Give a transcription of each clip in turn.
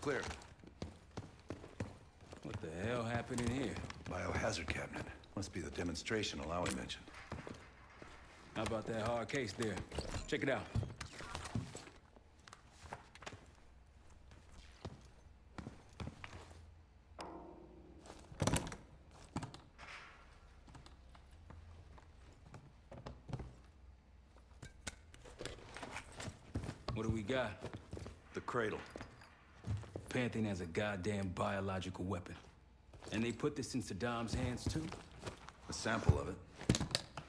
Clear. What the hell happened in here? Biohazard cabinet. Must be the demonstration Alawi mentioned. How about that hard case there? Check it out. What do we got? The cradle. Pantheon has a goddamn biological weapon. And they put this in Saddam's hands too? A sample of it,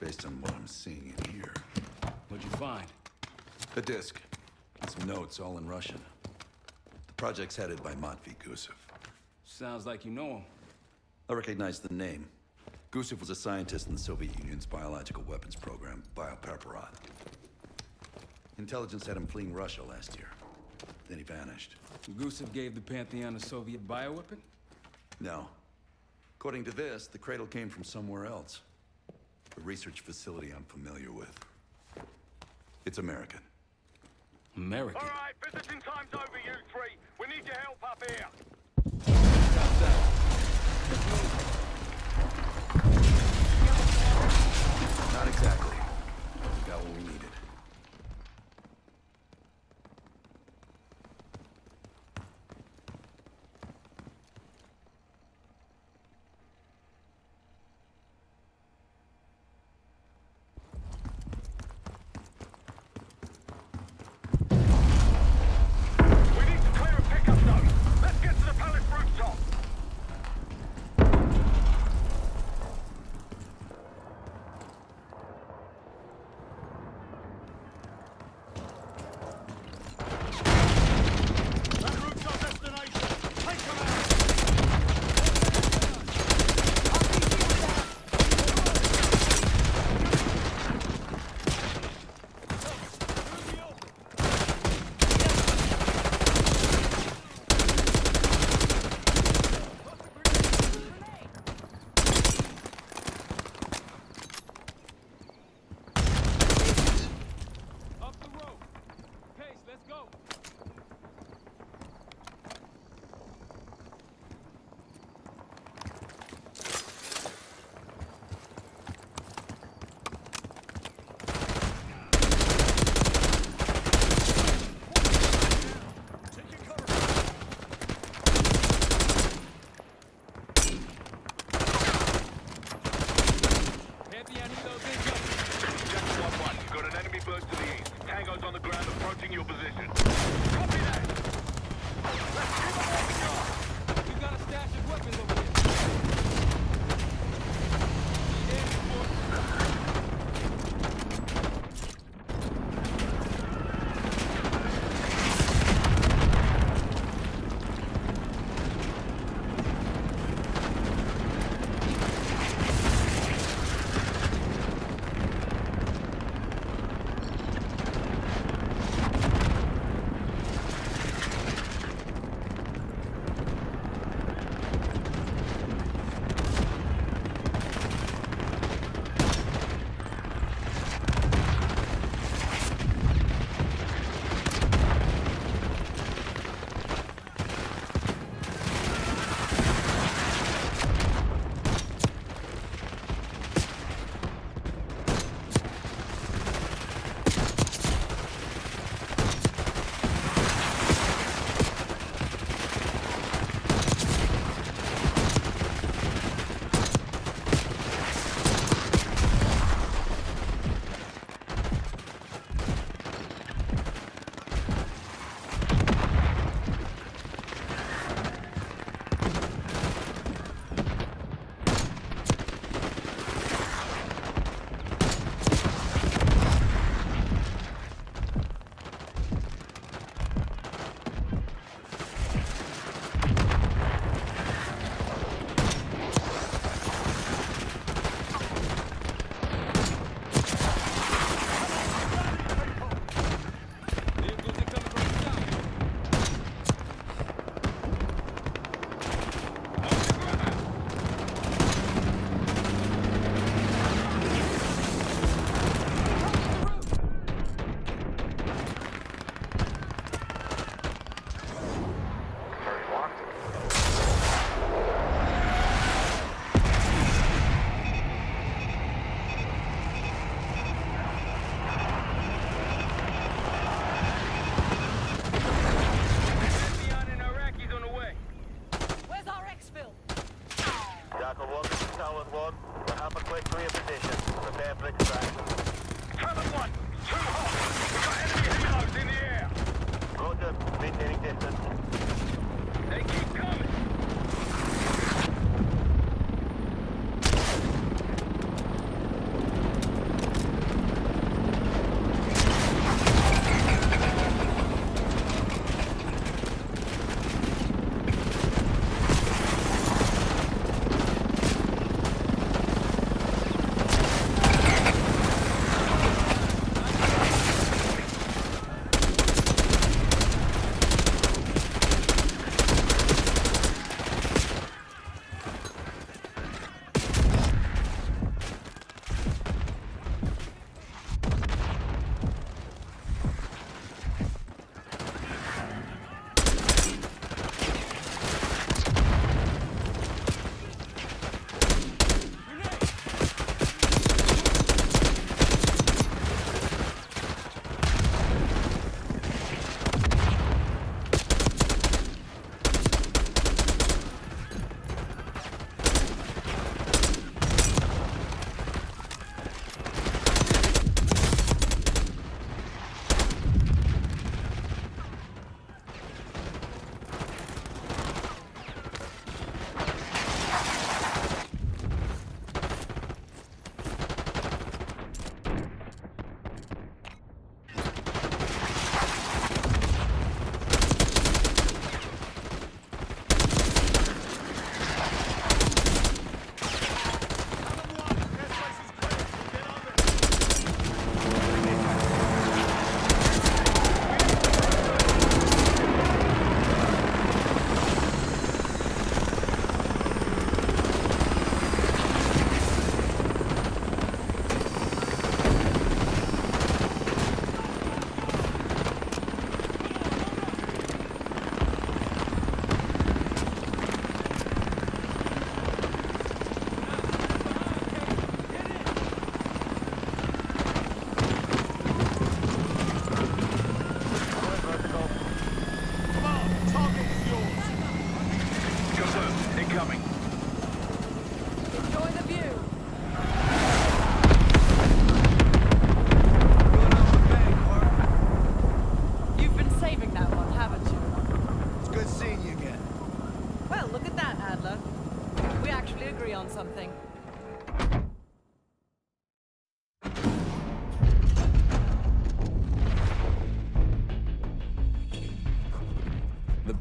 based on what I'm seeing in here. What'd you find? A disc. And some notes, all in Russian. The project's headed by Matvey Gusev. Sounds like you know him. I recognize the name. Gusev was a scientist in the Soviet Union's biological weapons program, Biopreparat. Intelligence had him fleeing Russia last year. Then he vanished. Gusev gave the Pantheon a Soviet bioweapon? No. According to this, the cradle came from somewhere else. A research facility I'm familiar with. It's American. American? All right, visiting time's over, you three. We need your help up here. Stop that. Not exactly. We got what we needed. We need to clear a pickup zone. Let's get to the palace rooftop.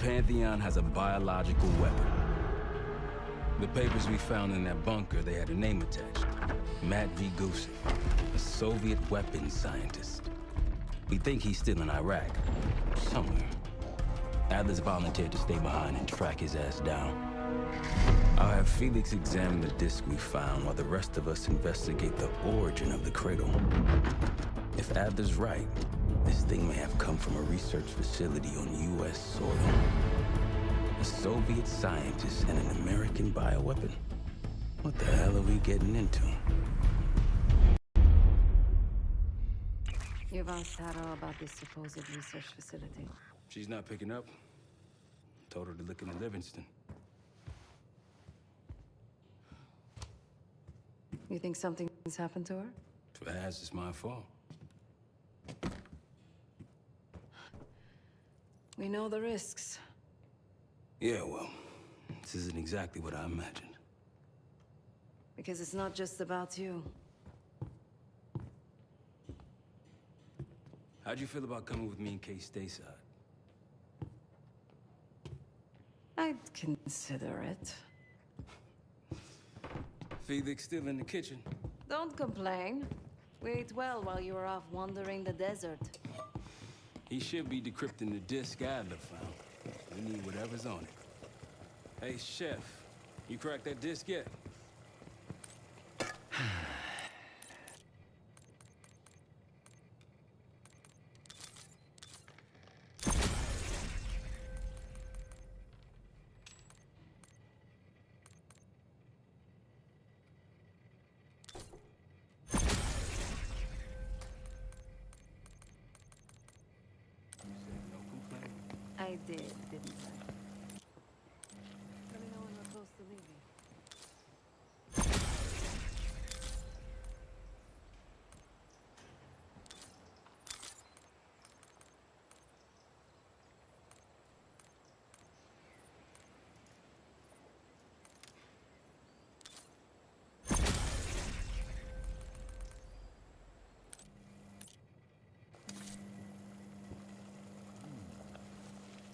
Pantheon has a biological weapon. The papers we found in that bunker, they had a name attached. Matt V. Gusev, a Soviet weapons scientist. We think he's still in Iraq, somewhere. Adler's volunteered to stay behind and track his ass down. I'll have Felix examine the disc we found while the rest of us investigate the origin of the cradle. If Adler's right, this thing may have come from a research facility on U.S. soil. A Soviet scientist and an American bioweapon. What the hell are we getting into? You've asked Tara about this supposed research facility. She's not picking up. Told her to look into Livingston. You think something's happened to her? If it has, it's my fault. We know the risks. Yeah, well, this isn't exactly what I imagined. Because it's not just about you. How'd you feel about coming with me in case stateside? I'd consider it. Felix still in the kitchen. Don't complain. We ate well while you were off wandering the desert. He should be decrypting the disc Adler found. We need whatever's on it. Hey, Chef, you cracked that disc yet? I did, didn't I? Let me know when we're close to leaving.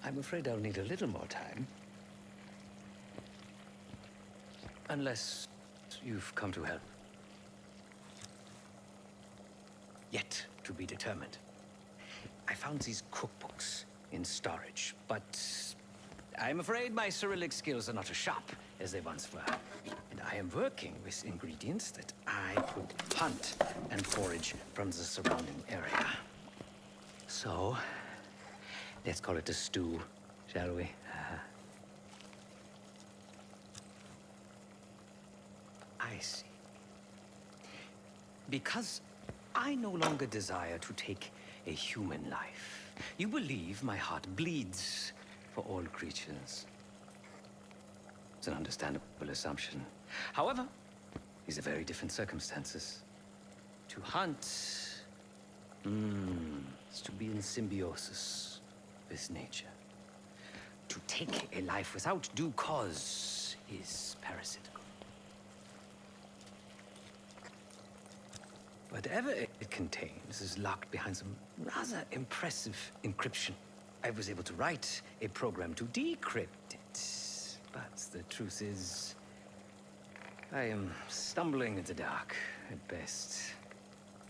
I'm afraid I'll need a little more time. Unless you've come to help. Yet to be determined. I found these cookbooks in storage, but I'm afraid my Cyrillic skills are not as sharp as they once were. And I am working with ingredients that I could hunt and forage from the surrounding area. So, let's call it a stew, shall we? I see. Because I no longer desire to take a human life, you believe my heart bleeds for all creatures. It's an understandable assumption. However, these are very different circumstances. To hunt is to be in symbiosis with nature. To take a life without due cause is parasitical. Whatever it contains is locked behind some rather impressive encryption. I was able to write a program to decrypt it, but the truth is, I am stumbling in the dark at best.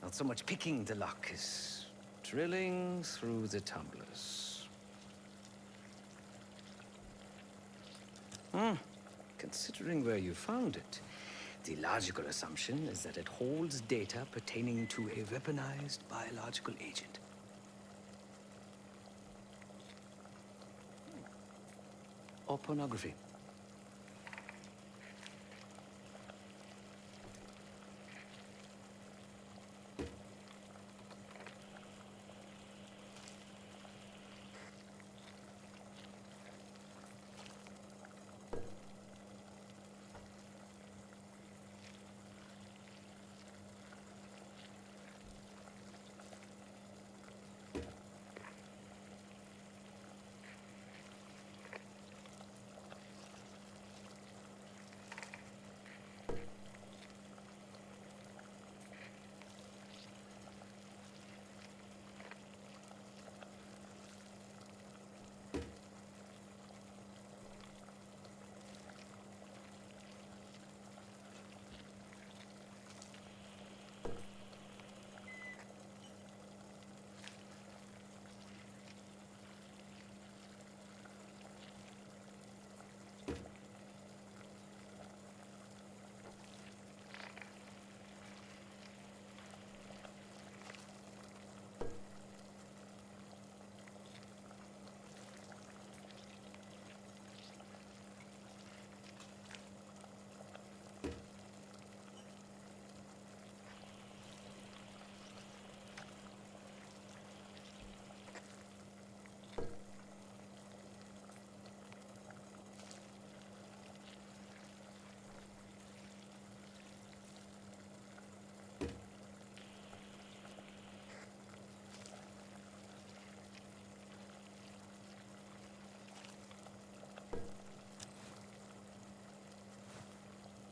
Not so much picking the lock as drilling through the tumblers. Considering where you found it, the logical assumption is that it holds data pertaining to a weaponized biological agent. Or pornography.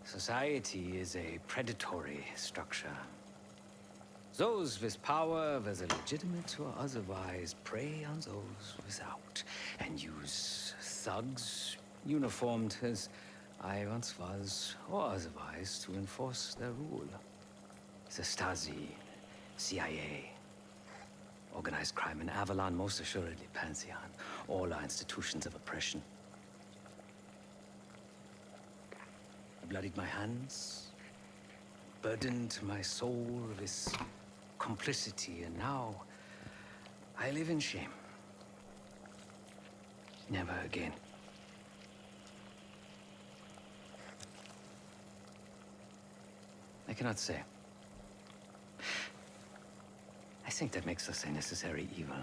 Society is a predatory structure. Those with power, whether legitimate or otherwise, prey on those without, and use thugs, uniformed as I once was, or otherwise, to enforce their rule. The Stasi, CIA, organized crime in Avalon, most assuredly Pantheon, all are institutions of oppression. I bloodied my hands, burdened my soul with complicity, and now I live in shame. Never again. I cannot say. I think that makes us a necessary evil.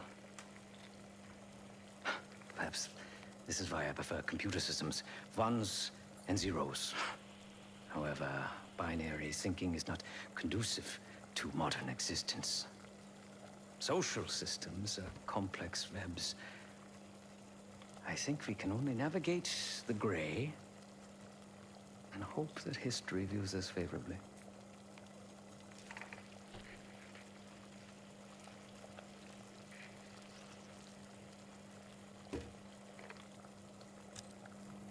Perhaps this is why I prefer computer systems. Ones and zeros. However, binary thinking is not conducive to modern existence. Social systems are complex webs. I think we can only navigate the gray and hope that history views us favorably.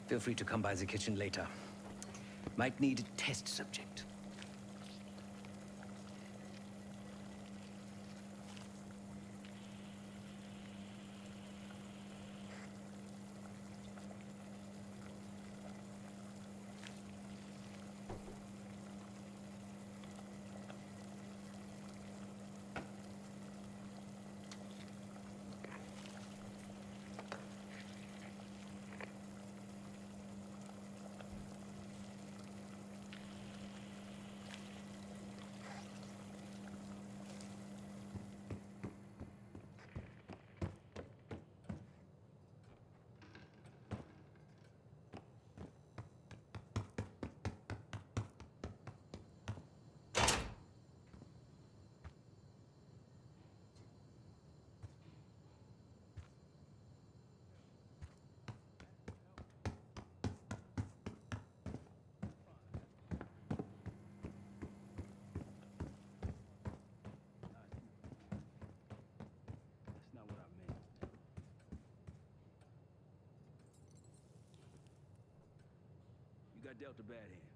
Feel free to come by the kitchen later. Might need a test subject. Dealt a bad hand.